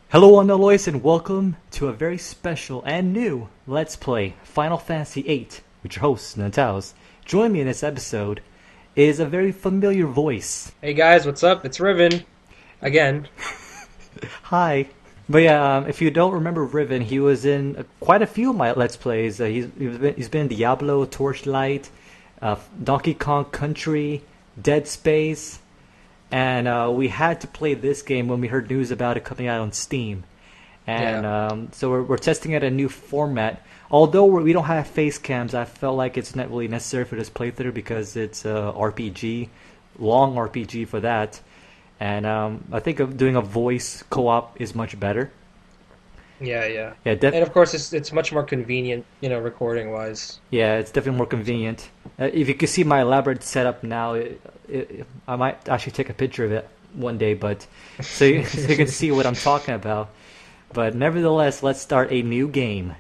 Hello LOYALIST and welcome to a very special and new Let's Play Final Fantasy VIII with your host, Nataos. Joining me in this episode is a very familiar voice. Hey guys, what's up? It's Riven. Again. Hi. But yeah, if you don't remember Riven, he was in quite a few of my Let's Plays. He's been in Diablo, Torchlight, Donkey Kong Country, Dead Space. And we had to play this game when we heard news about it coming out on Steam. And so we're testing out a new format. Although we don't have face cams, I felt like it's not really necessary for this playthrough because it's a RPG, long RPG for that. And I think doing a voice co-op is much better. Yeah. Yeah, And of course, it's much more convenient, recording wise. Yeah, it's definitely more convenient. If you can see my elaborate setup now, I might actually take a picture of it one day, but so you can see what I'm talking about. But nevertheless, let's start a new game.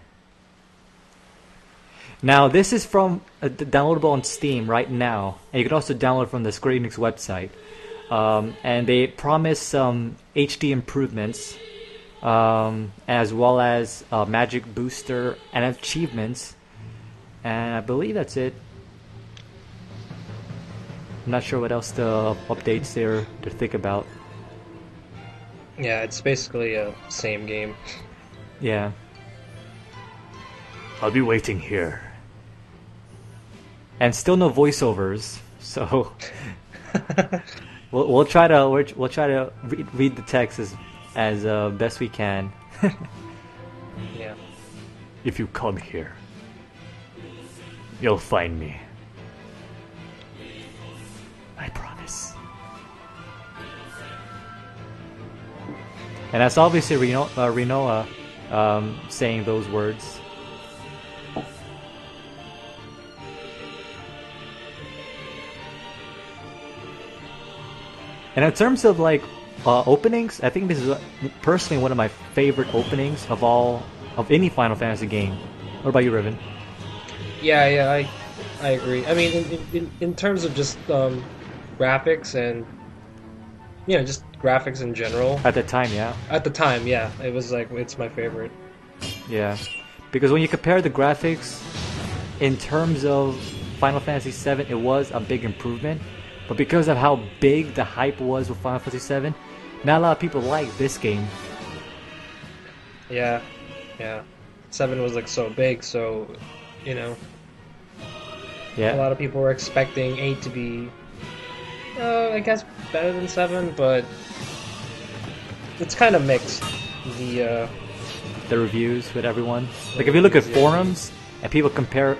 Now, this is from downloadable on Steam right now, and you can also download from the Square Enix website. And they promise some HD improvements, as well as magic booster and achievements. And I believe that's it. I'm not sure what else the updates there to think about. Yeah, it's basically a same game. Yeah. I'll be waiting here. And still no voiceovers, so we'll try to read the text as best we can. Yeah. If you come here, you'll find me. I promise. And that's obviously Rinoa saying those words. And in terms of openings, I think this is personally one of my favorite openings of any Final Fantasy game. What about you, Riven? Yeah, I agree. I mean, in terms of just graphics and just graphics in general. At the time, yeah. At the time, yeah, it was it's my favorite. Yeah, because when you compare the graphics in terms of Final Fantasy VII, it was a big improvement. But because of how big the hype was with Final Fantasy VII, not a lot of people like this game. Yeah. 7 was so big, so Yeah. A lot of people were expecting 8 to be, I guess, better than 7, but it's kind of mixed. The reviews with everyone. If you look at forums and people compare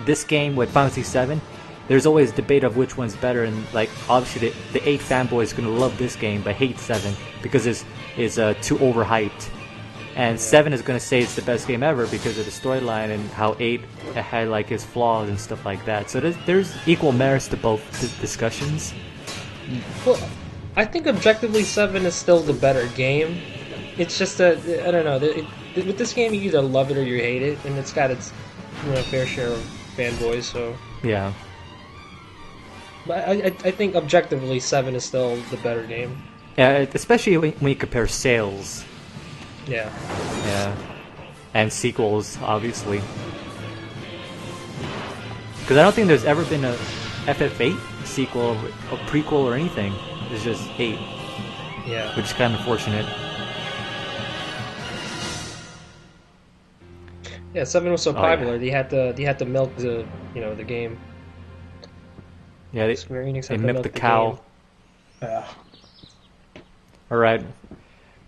this game with Final Fantasy VII, there's always debate of which one's better, and obviously the 8 fanboy is gonna love this game but hate 7 because it's too overhyped, and 7 is gonna say it's the best game ever because of the storyline and how 8 had its flaws and stuff like that. So there's equal merits to both discussions. Well, I think objectively 7 is still the better game. It's just that I don't know. With this game, you either love it or you hate it, and it's got its fair share of fanboys. So yeah. But I think objectively 7 is still the better game. Yeah, especially when you compare sales. Yeah. Yeah. And sequels, obviously. Because I don't think there's ever been a FF8 sequel, a prequel, or anything. It's just 8. Yeah. Which is kind of unfortunate. Yeah, 7 was so popular. They had to milk the game. Yeah, Square Enix they had to milked milk the the cow. game. Yeah. Alright.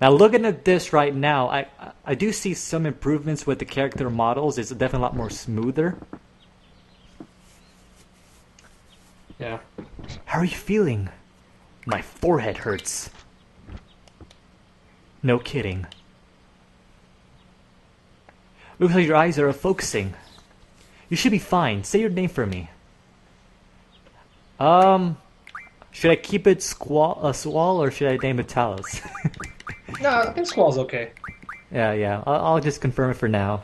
Now looking at this right now, I do see some improvements with the character models. It's definitely a lot more smoother. Yeah. How are you feeling? My forehead hurts. No kidding. Looks like your eyes are focusing. You should be fine. Say your name for me. Should I keep it Squall or should I name it Talos? No, I think Squall's okay. Yeah. I'll just confirm it for now.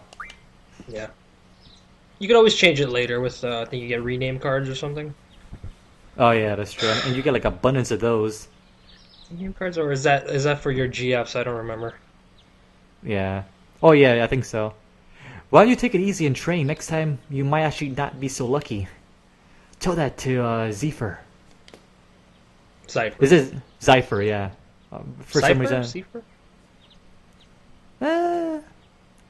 Yeah. You could always change it later with, I think you get rename cards or something. Oh yeah, that's true. And you get abundance of those. Game cards, or is that for your GFs? I don't remember. Yeah. Oh yeah, I think so. Why don't you take it easy and train? Next time you might actually not be so lucky. Tell that to Seifer. Seifer. Is it Seifer? Yeah. For some Seifer? reason, Seifer? uh,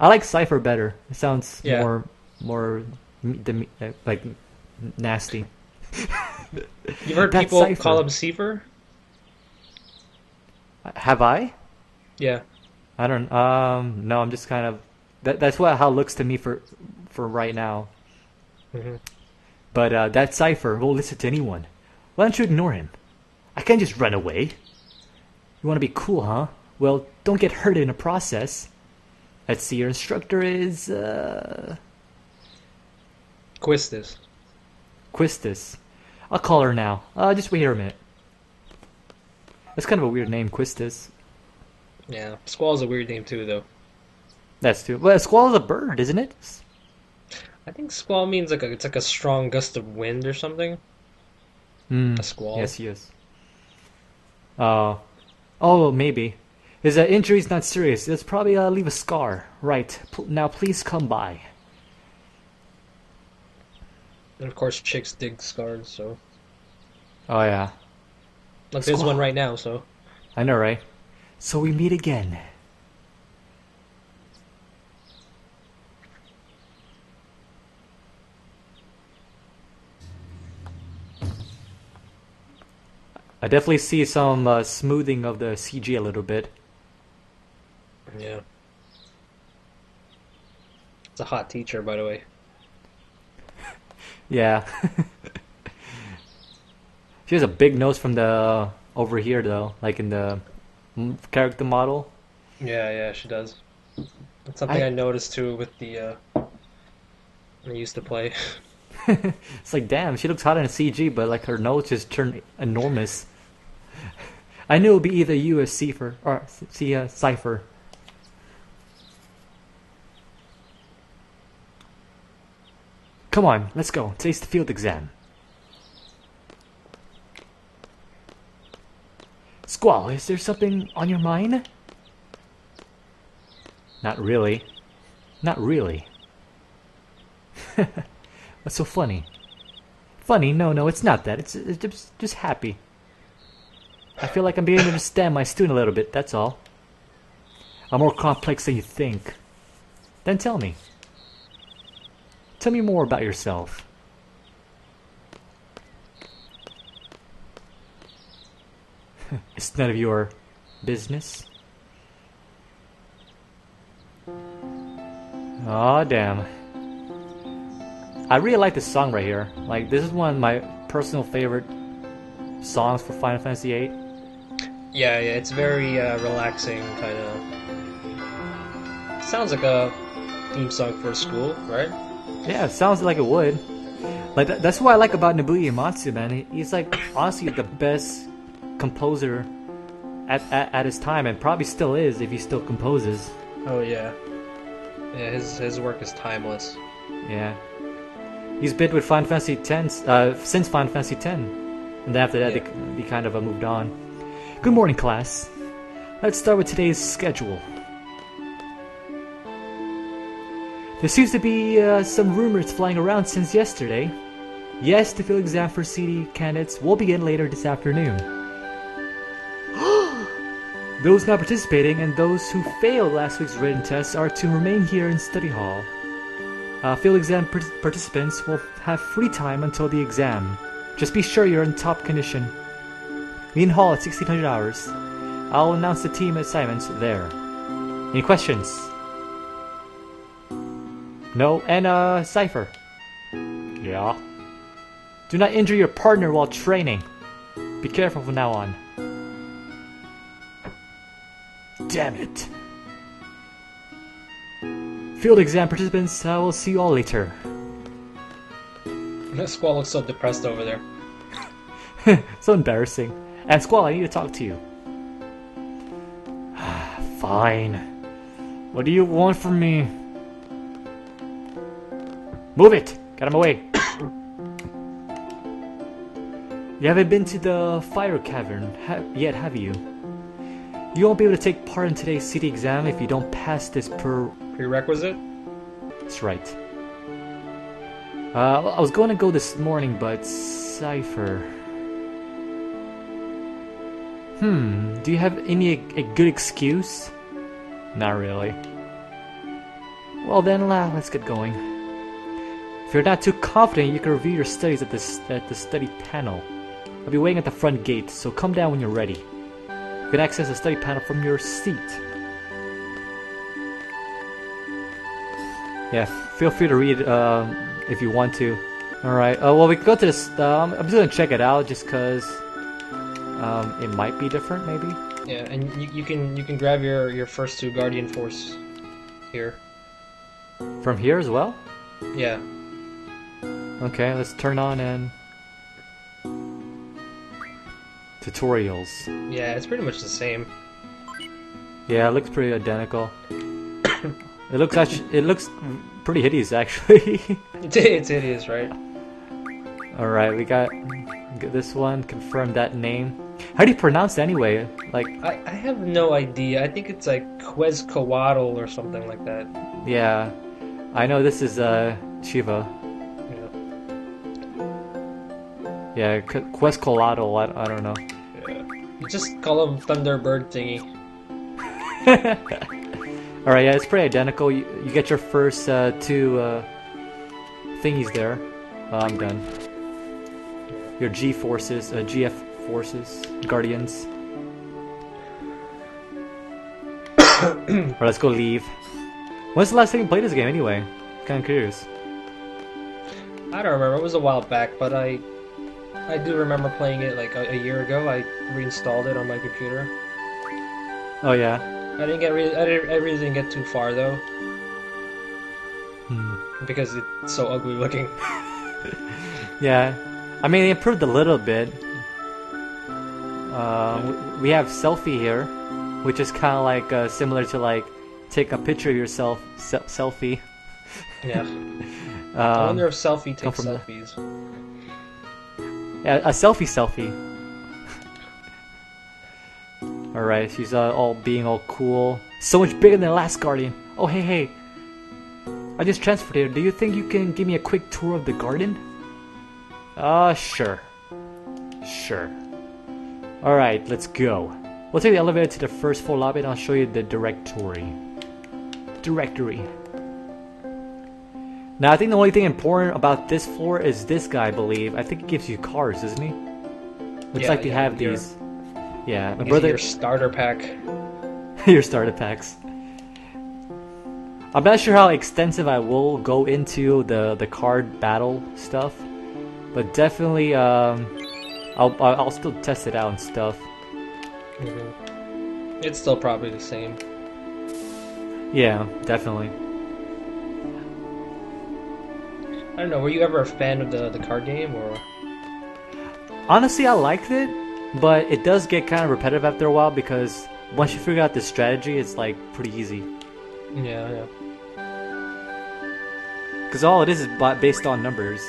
I like Seifer better. It sounds Yeah. more like nasty. You've heard That's people call Seifer. him Seifer? Have I? Yeah. I don't. No, I'm just kind of. That's what how it looks to me for right now. Hmm. But that Seifer won't listen to anyone. Why don't you ignore him? I can't just run away. You want to be cool, huh? Well, don't get hurt in the process. Let's see, your instructor is Quistis. Quistis. I'll call her now. Just wait here a minute. That's kind of a weird name, Quistis. Yeah. Squall's a weird name too, though. That's too. Well, a squall is a bird, isn't it? I think squall means it's like a strong gust of wind or something. Hmm. A squall. Yes, yes. Oh, maybe. His injury's not serious. It's probably leave a scar. Right. Now, please come by. And of course, chicks dig scars. So Oh yeah. like there's Squall. one right now. So I know, right? So we meet again. I definitely see some smoothing of the CG a little bit. yeah. It's a hot teacher, by the way. Yeah. She has a big nose from the over here though, like in the character model. Yeah, yeah, she does. That's something I noticed too with the when I used to play. It's like, damn, she looks hot in a CG, but like her nose just turned enormous. I knew it would be either you or Seifer, or Seifer. Come on, let's go. Today's the field exam. Squall, is there something on your mind? Not really. Not really. What's so funny? Funny? No, it's not that. It's just happy. I feel like I'm beginning to understand my student a little bit, that's all. I'm more complex than you think. Then tell me. Tell me more about yourself. It's none of your business. Aw, damn. I really like this song right here. Like, this is one of my personal favorite songs for Final Fantasy VIII. Yeah, yeah, it's very relaxing, kind of. Sounds like a theme song for school, right? Yeah, it sounds like it would. Like that's what I like about Nobuo Uematsu, man. He's like honestly the best composer at his time, and probably still is if he still composes. Oh yeah, yeah. His work is timeless. Yeah, he's been with Final Fantasy X since Final Fantasy X, and then after that Yeah. they kind of moved on. Good morning, class. Let's start with today's schedule. There seems to be some rumors flying around since yesterday. Yes, the field exam for CD candidates will begin later this afternoon. Those not participating and those who failed last week's written tests are to remain here in study hall. Field exam participants will have free time until the exam. Just be sure you're in top condition. Meet in hall at 1600 hours. I'll announce the team assignments there. Any questions? No, and Seifer. Yeah. Do not injure your partner while training. Be careful from now on. Damn it. Field exam participants, I will see you all later. Squall looks so depressed over there. So embarrassing. And Squall, I need to talk to you. Fine. What do you want from me? Move it! Get him away! You haven't been to the fire cavern yet, have you? You won't be able to take part in today's city exam if you don't pass this prerequisite? That's right. I was going to go this morning, but Seifer. Do you have a good excuse? Not really. Well then, let's get going. If you're not too confident, you can review your studies at the study panel. I'll be waiting at the front gate, so come down when you're ready. You can access the study panel from your seat. Yeah, feel free to read if you want to. Alright, well we can go to this, I'm just gonna check it out just cause it might be different maybe. Yeah, and you can grab your first 2 Guardian Force here. From here as well? Yeah. Okay, let's turn on and... tutorials. Yeah, it's pretty much the same. Yeah, it looks pretty identical. It looks pretty hideous actually. It's hideous, right? Alright, we got this one, confirm that name. How do you pronounce it anyway? Like I have no idea. I think it's like Quetzalcoatl or something like that. yeah. I know this is Shiva. Yeah, Quetzalcoatl, I don't know. Yeah. You just call him Thunderbird thingy. Alright, yeah, it's pretty identical. You get your first 2 thingies there. I'm done. Your G forces, GF forces, Guardians. Alright, let's go leave. When's the last time you played this game anyway? Kinda curious. I don't remember, it was a while back, but I do remember playing it like a year ago. I reinstalled it on my computer. Oh yeah? I really didn't get too far though. Because it's so ugly looking. Yeah. I mean, they improved a little bit. We have selfie here, which is kind of like similar to like take a picture of yourself, selfie. Yeah. I wonder if selfie takes selfies. Yeah, a selfie. Alright, she's all being all cool. So much bigger than the last Guardian. Oh, hey. I just transferred here. Do you think you can give me a quick tour of the garden? Sure. Alright, let's go. We'll take the elevator to the first floor lobby and I'll show you the directory. Now, I think the only thing important about this floor is this guy, I believe. I think it gives you cars, doesn't he? Looks like they have these. Yeah, my brother. Your starter pack. Your starter packs. I'm not sure how extensive I will go into the card battle stuff, but definitely I'll still test it out and stuff. It's still probably the same. Yeah, definitely. I don't know, were you ever a fan of the card game, or...? Honestly, I liked it, but it does get kind of repetitive after a while because once you figure out the strategy, it's like pretty easy. Yeah. Because all it is based on numbers.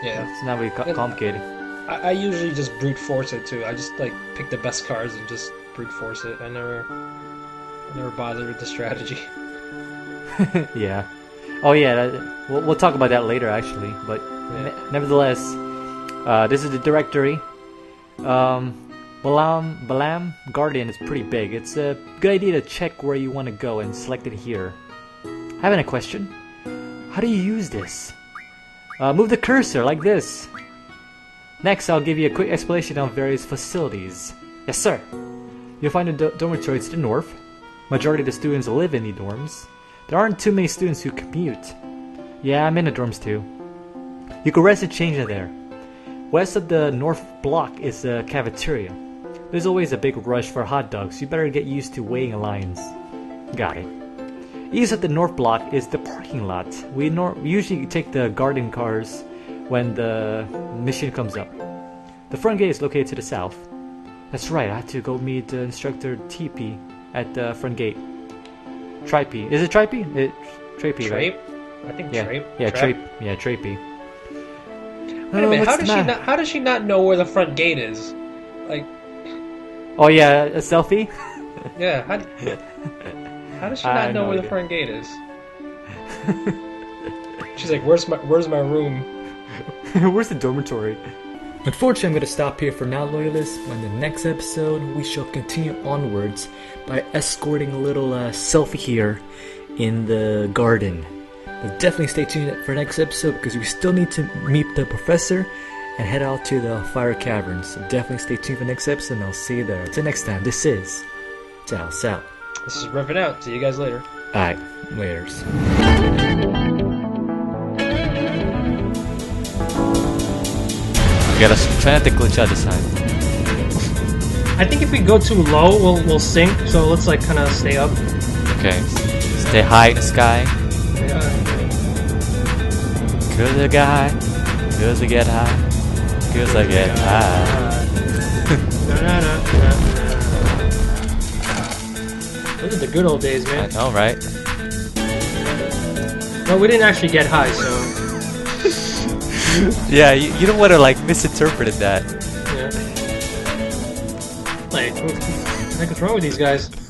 Yeah. It's not really complicated. I usually just brute force it too. I just like pick the best cards and just brute force it. I never bothered with the strategy. Yeah. Oh yeah, we'll talk about that later actually, but yeah. Nevertheless, this is the directory. Balam Guardian is pretty big. It's a good idea to check where you want to go and select it here. Having a question? How do you use this? Move the cursor like this. Next, I'll give you a quick explanation on various facilities. Yes, sir. You'll find the dormitory to the north. Majority of the students live in the dorms. There aren't too many students who commute. Yeah, I'm in the dorms too. You can rest and change in there. West of the north block is the cafeteria. There's always a big rush for hot dogs. You better get used to waiting in lines. Got it. East of the north block is the parking lot. We usually take the garden cars when the mission comes up. The front gate is located to the south. That's right, I had to go meet instructor TP at the front gate. Tripe. Is it Tripe? Trape, right? I think yeah. Trape. Yeah, Trape. Yeah, Trape. Wait a minute, what's the matter? how does she not know where the front gate is? Like, Oh yeah, a selfie. yeah, how does she I not have know no where the idea. front gate is? She's like, where's my room? Where's the dormitory? Unfortunately, I'm going to stop here for now, Loyalists. In the next episode, we shall continue onwards by escorting a little selfie here in the garden. But definitely stay tuned for next episode because we still need to meet the professor and head out to the fire caverns. So definitely stay tuned for next episode and I'll see you there. Until next time, this is Ciao Sal. This is Ripping Out. See you guys later. Alright, laters. We gotta try not to glitch out this time. I think if we go too low, we'll sink. So let's like kind of stay up. Okay. Stay high in the sky. Yeah. Cause I get high. Cause I get high. Those are the good old days, I man. know, right? Well, we didn't actually get high, so Yeah, you don't want to like misinterpret that. yeah. Like, what the heck is wrong with these guys?